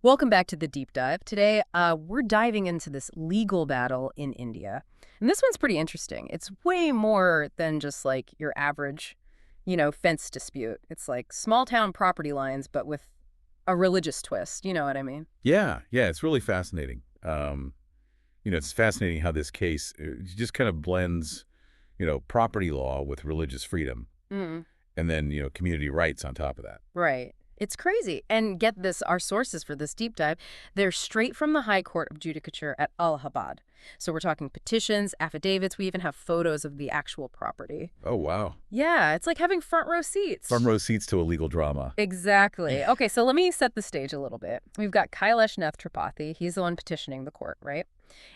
Welcome back to the deep dive. Today, we're diving into this legal battle in India. And this one's pretty interesting. It's way more than just like your average, fence dispute. It's like small town property lines, but with a religious twist. You know what I mean? Yeah, it's really fascinating. It's fascinating how this case just kind of blends, property law with religious freedom, Mm, and then, community rights on top of that. right. It's crazy. And get this, our sources for this deep dive, they're straight from the High Court of Judicature at Allahabad. So we're talking petitions, affidavits, we even have photos of the actual property. Oh, wow. Yeah, it's like having front row seats. Front row seats to a legal drama. Exactly. Okay, so let me set the stage a little bit. We've got Kailash Tripathi. He's the one petitioning the court, right?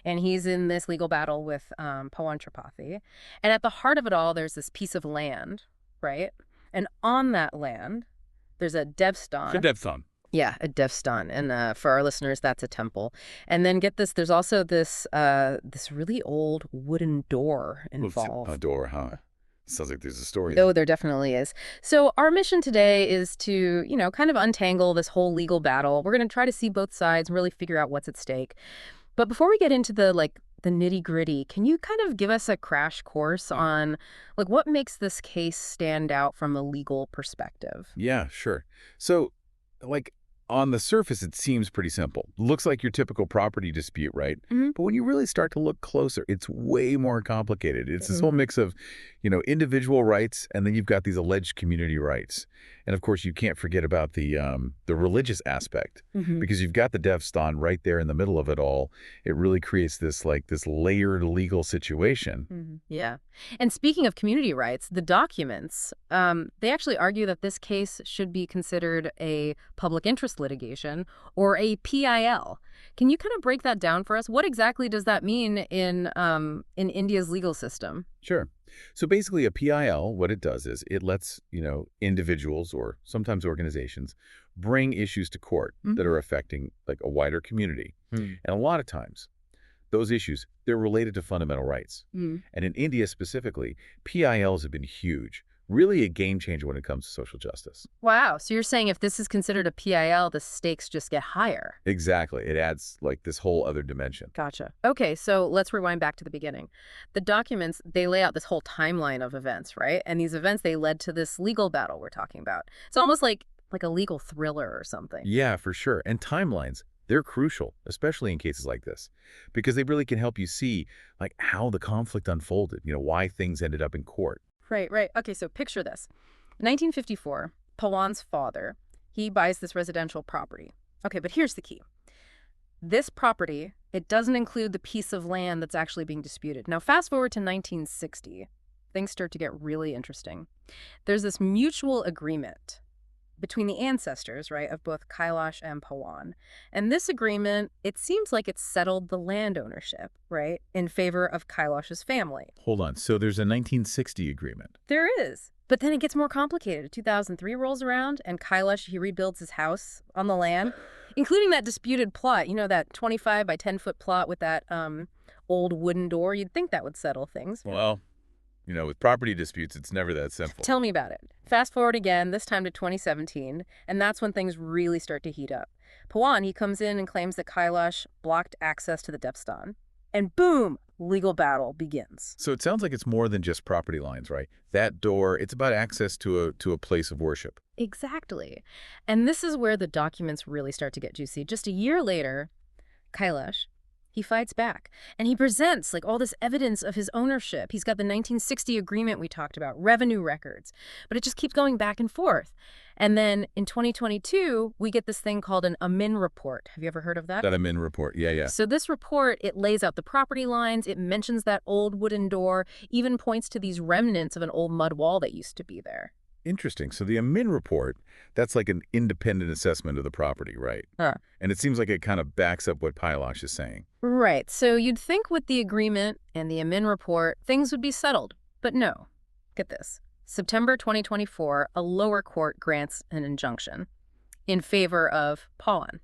And he's in this legal battle with Pawan Tripathi. And at the heart of it all, there's this piece of land, right? And on that land, there's a devsthan. The devsthan. Yeah, a devsthan. And for our listeners, that's a temple. And then get this, there's also this really old wooden door involved. A door, huh? Sounds like there's a story Oh, there. there definitely is. So our mission today is to, kind of untangle this whole legal battle. We're going to try to see both sides and really figure out what's at stake. But before we get into the nitty-gritty, can you kind of give us a crash course on what makes this case stand out from a legal perspective? Yeah, sure. So, on the surface, it seems pretty simple. Looks like your typical property dispute, right? Hmm. But when you really start to look closer, it's way more complicated. It's this whole mix of, individual rights, and then you've got these alleged community rights. And of course, you can't forget about the religious aspect, Hmm. because you've got the devsthan right there in the middle of it all. It really creates this layered legal situation. Hmm. Yeah. And speaking of community rights, the documents, they actually argue that this case should be considered a public interest litigation or a PIL. Can you kind of break that down for us? What exactly does that mean in India's legal system? Sure. So basically a PIL, what it does is it lets, individuals or sometimes organizations bring issues to court that are affecting a wider community. Mm. And a lot of times those issues, they're related to fundamental rights. Mm. And in India specifically, PILs have been huge, really a game changer when it comes to social justice. Wow. So you're saying if this is considered a PIL, the stakes just get higher. Exactly. It adds this whole other dimension. Gotcha. Okay, so let's rewind back to the beginning. The documents, they lay out this whole timeline of events, right? And these events, they led to this legal battle we're talking about. It's almost like a legal thriller or something. Yeah, for sure. And timelines, they're crucial, especially in cases like this, because they really can help you see how the conflict unfolded, why things ended up in court. Right, right. Okay, so picture this. 1954, Pawan's father, he buys this residential property. Okay, but here's the key. This property, it doesn't include the piece of land that's actually being disputed. Now, fast forward to 1960, things start to get really interesting. There's this mutual agreement between the ancestors, right, of both Kailash and Pawan. And this agreement, it seems like it settled the land ownership, right, in favor of Kailash's family. Hold on. So there's a 1960 agreement. There is. But then it gets more complicated. 2003 rolls around, and Kailash, he rebuilds his house on the land, including that disputed plot, that 25 by 10-foot plot with that old wooden door. You'd think that would settle things. Well, with property disputes, it's never that simple. Tell me about it. Fast forward again, this time to 2017, and that's when things really start to heat up. Pawan, he comes in and claims that Kailash blocked access to the devsthan. And boom, legal battle begins. So it sounds like it's more than just property lines, right? That door, it's about access to a place of worship. Exactly. And this is where the documents really start to get juicy. Just a year later, Kailash, he fights back, and he presents all this evidence of his ownership. He's got the 1960 agreement we talked about, revenue records, but it just keeps going back and forth. And then in 2022, we get this thing called an Amin report. Have you ever heard of that? That Amin report, yeah. So this report, it lays out the property lines, it mentions that old wooden door, even points to these remnants of an old mud wall that used to be there. Interesting. So the Amin report, that's like an independent assessment of the property, right? Huh. And it seems like it kind of backs up what Kailash is saying. Right. So you'd think with the agreement and the Amin report, things would be settled. But no. Get this. September 2024, a lower court grants an injunction in favor of Pawan.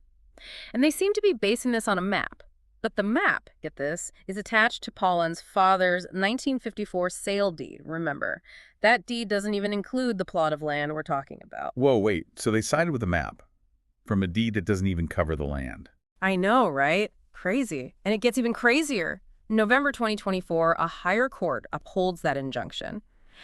And they seem to be basing this on a map. But the map, get this, is attached to Pawan's father's 1954 sale deed, remember. That deed doesn't even include the plot of land we're talking about. Whoa, wait. So they sided with the map. from a deed that doesn't even cover the land. I know, right? Crazy. And it gets even crazier. In November 2024, a higher court upholds that injunction.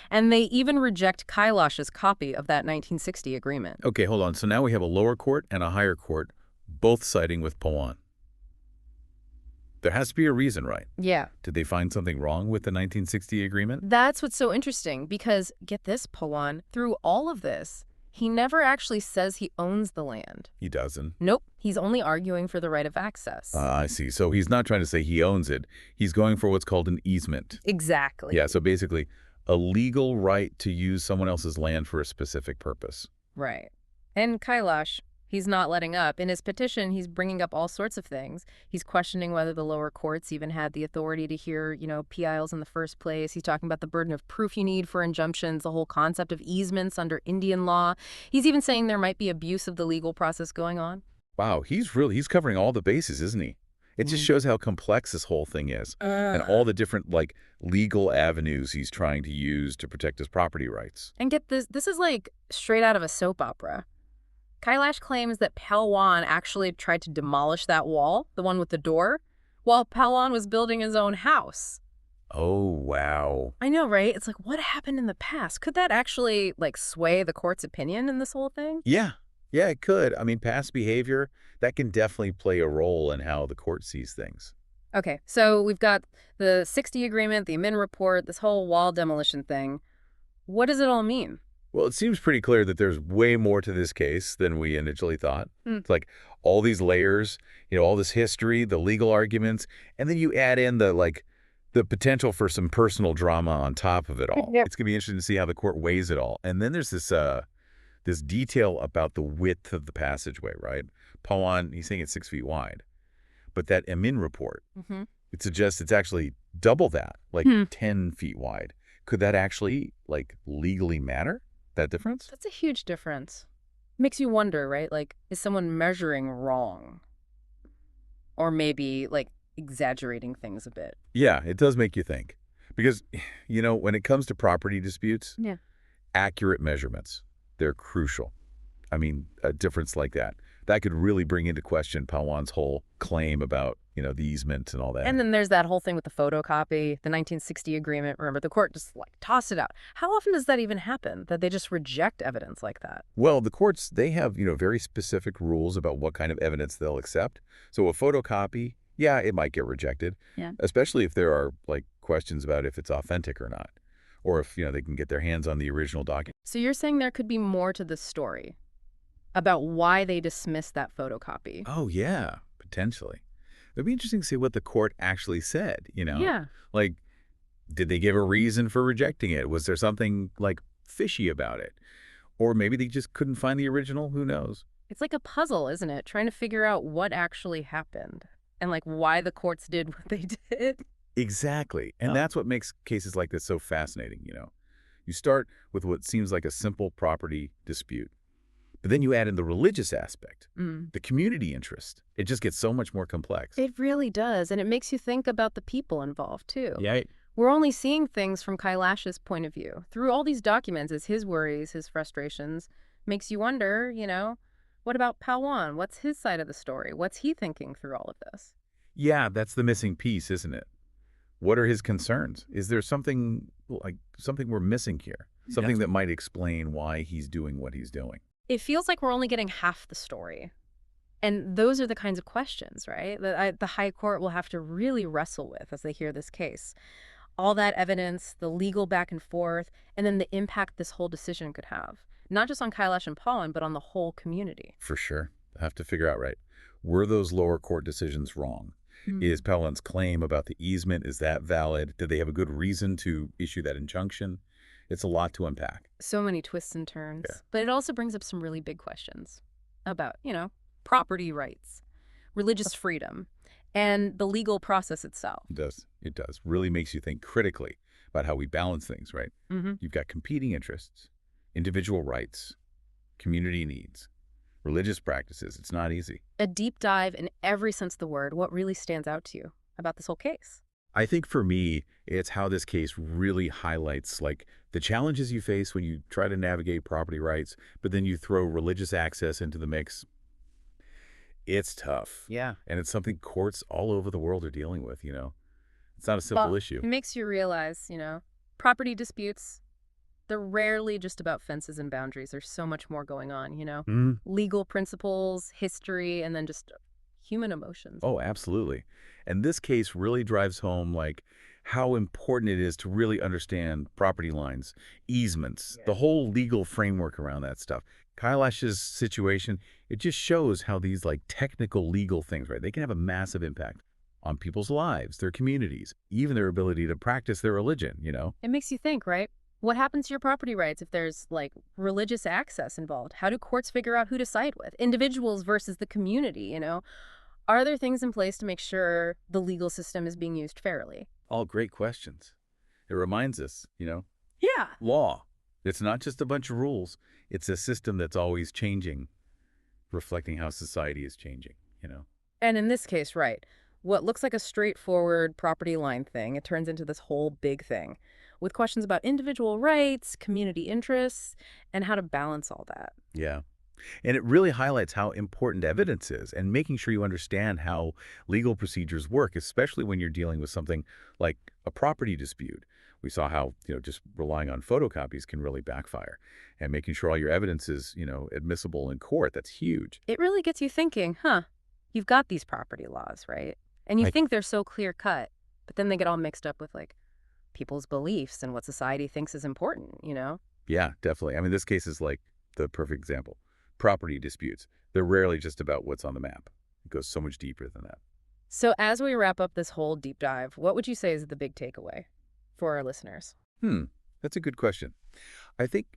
And they even reject Kailash's copy of that 1960 agreement. Okay, hold on. So now we have a lower court and a higher court, both siding with Pawan. There has to be a reason, right? Yeah. Did they find something wrong with the 1960 agreement? That's what's so interesting, because, get this, Pawan, through all of this, he never actually says he owns the land. He doesn't. Nope. He's only arguing for the right of access. I see. So he's not trying to say he owns it. He's going for what's called an easement. Exactly. Yeah, so basically a legal right to use someone else's land for a specific purpose. Right. And Kailash, he's not letting up. In his petition, he's bringing up all sorts of things. He's questioning whether the lower courts even had the authority to hear, PILs in the first place. He's talking about the burden of proof you need for injunctions, the whole concept of easements under Indian law. He's even saying there might be abuse of the legal process going on. Wow, he's covering all the bases, isn't he? It just shows how complex this whole thing is and all the different, legal avenues he's trying to use to protect his property rights. And get this, this is like straight out of a soap opera. Kailash claims that Pawan actually tried to demolish that wall, the one with the door, while Pawan was building his own house. Oh, wow. I know, right? It's like, what happened in the past? Could that actually, sway the court's opinion in this whole thing? Yeah, it could. I mean, past behavior, that can definitely play a role in how the court sees things. Okay, so we've got the 60 agreement, the Amin report, this whole wall demolition thing. What does it all mean? Well, it seems pretty clear that there's way more to this case than we initially thought. It's like all these layers, all this history, the legal arguments, and then you add in the potential for some personal drama on top of it all. Yep. It's going to be interesting to see how the court weighs it all. And then there's this detail about the width of the passageway, right? Pawan, he's saying it's 6 feet wide. But that Amin report, it suggests it's actually double that, 10 feet wide. Could that actually, legally matter? That difference? That's a huge difference. Makes you wonder, right? Is someone measuring wrong? Or maybe, exaggerating things a bit? Yeah, it does make you think. Because, when it comes to property disputes, accurate measurements, they're crucial. I mean, a difference like that could really bring into question Pawan's whole claim about, the easement and all that. And then there's that whole thing with the photocopy, the 1960 agreement. Remember, the court just, tossed it out. How often does that even happen, that they just reject evidence like that? Well, the courts, they have, very specific rules about what kind of evidence they'll accept. So a photocopy, yeah, it might get rejected, especially if there are, questions about if it's authentic or not, or if, they can get their hands on the original document. So you're saying there could be more to this story about why they dismissed that photocopy? Oh, yeah, potentially. It'd be interesting to see what the court actually said, Yeah. Did they give a reason for rejecting it? Was there something, fishy about it? Or maybe they just couldn't find the original? Who knows? It's like a puzzle, isn't it? Trying to figure out what actually happened and, why the courts did what they did. Exactly. And that's what makes cases like this so fascinating, You start with what seems like a simple property dispute. But then you add in the religious aspect, the community interest. It just gets so much more complex. It really does. And it makes you think about the people involved, too. Yeah. We're only seeing things from Kailash's point of view. Through all these documents, it's his worries, his frustrations. Makes you wonder, what about Pawan? What's his side of the story? What's he thinking through all of this? Yeah, that's the missing piece, isn't it? What are his concerns? Is there something we're missing here? Something that might explain why he's doing what he's doing? It feels like we're only getting half the story. And those are the kinds of questions, right, that the High Court will have to really wrestle with as they hear this case. All that evidence, the legal back and forth, and then the impact this whole decision could have. Not just on Kailash and Pawan, but on the whole community. For sure. I have to figure out, right, were those lower court decisions wrong? Is Pawan's claim about the easement, is that valid? Did they have a good reason to issue that injunction? It's a lot to unpack. So many twists and turns. Yeah. But it also brings up some really big questions about, property rights, religious freedom, and the legal process itself. It does. It does. Really makes you think critically about how we balance things, right? You've got competing interests, individual rights, community needs, religious practices. It's not easy. A deep dive in every sense of the word. What really stands out to you about this whole case? I think for me, it's how this case really highlights the challenges you face when you try to navigate property rights, but then you throw religious access into the mix. It's tough. Yeah. And it's something courts all over the world are dealing with. It's not a simple Well, issue. it makes you realize, property disputes, they're rarely just about fences and boundaries. There's so much more going on. Mm. Legal principles, history, and then just human emotions. Oh, absolutely. And this case really drives home, like, how important it is to really understand property lines, easements, the whole legal framework around that stuff. Kailash's situation, it just shows how these, like, technical legal things, right, they can have a massive impact on people's lives, their communities, even their ability to practice their religion. It makes you think, right? What happens to your property rights if there's, like, religious access involved? How do courts figure out who to side with? Individuals versus the community? Are there things in place to make sure the legal system is being used fairly? All great questions. It reminds us, Yeah. law. It's not just a bunch of rules. It's a system that's always changing, reflecting how society is changing. And in this case, right, what looks like a straightforward property line thing, it turns into this whole big thing with questions about individual rights, community interests, and how to balance all that. Yeah. And it really highlights how important evidence is and making sure you understand how legal procedures work, especially when you're dealing with something like a property dispute. We saw how, just relying on photocopies can really backfire, and making sure all your evidence is, admissible in court. That's huge. It really gets you thinking, you've got these property laws, right? And you Right. think they're so clear cut, but then they get all mixed up with like people's beliefs and what society thinks is important? Yeah, definitely. I mean, this case is like the perfect example. Property disputes, they're rarely just about what's on the map. It goes so much deeper than that. So as we wrap up this whole deep dive, what would you say is the big takeaway for our listeners? That's a good question. I think,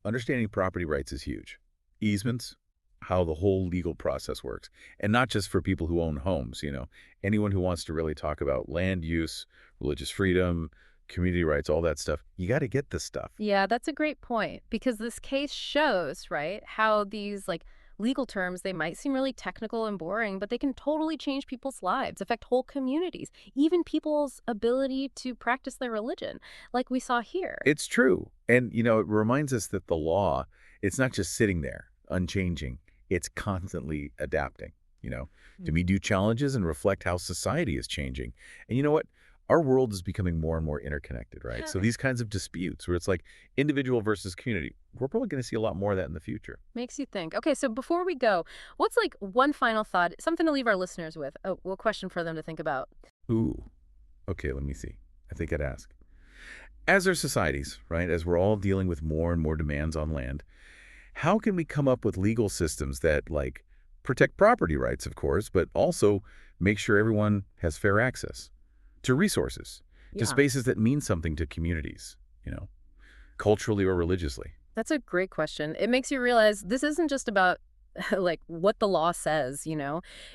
understanding property rights is huge. Easements, how the whole legal process works, and not just for people who own homes. Anyone who wants to really talk about land use, religious freedom, community rights, all that stuff, you got to get this stuff. Yeah, that's a great point because this case shows, right, how these like legal terms, they might seem really technical and boring, but they can totally change people's lives, affect whole communities, even people's ability to practice their religion, like we saw here. It's true. And, it reminds us that the law, it's not just sitting there, unchanging. It's constantly adapting, to meet new challenges and reflect how society is changing. And you know what? Our world is becoming more and more interconnected, right? So these kinds of disputes where it's like individual versus community, we're probably going to see a lot more of that in the future. Makes you think. Okay, so before we go, what's like one final thought, something to leave our listeners with? Oh, well, question for them to think about. Ooh, okay, let me see. I think I'd ask. As our societies, right, as we're all dealing with more and more demands on land, how can we come up with legal systems that, like, protect property rights, of course, but also make sure everyone has fair access to resources, to Yeah. spaces that mean something to communities, culturally or religiously? That's a great question. It makes you realize this isn't just about like what the law says.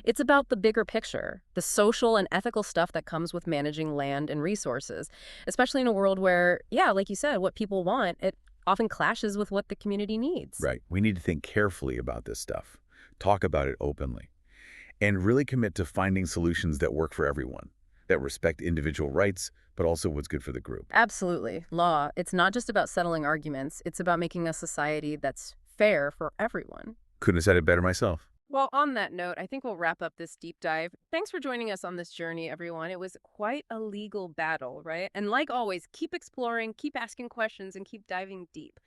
It's about the bigger picture, the social and ethical stuff that comes with managing land and resources, especially in a world where, yeah, like you said, what people want, it often clashes with what the community needs. Right. We need to think carefully about this stuff, talk about it openly, and really commit to finding solutions that work for everyone, that respect individual rights, but also what's good for the group. Absolutely. Law, it's not just about settling arguments. It's about making a society that's fair for everyone. Couldn't have said it better myself. Well, on that note, I think we'll wrap up this deep dive. Thanks for joining us on this journey, everyone. It was quite a legal battle, right? And like always, keep exploring, keep asking questions, and keep diving deep.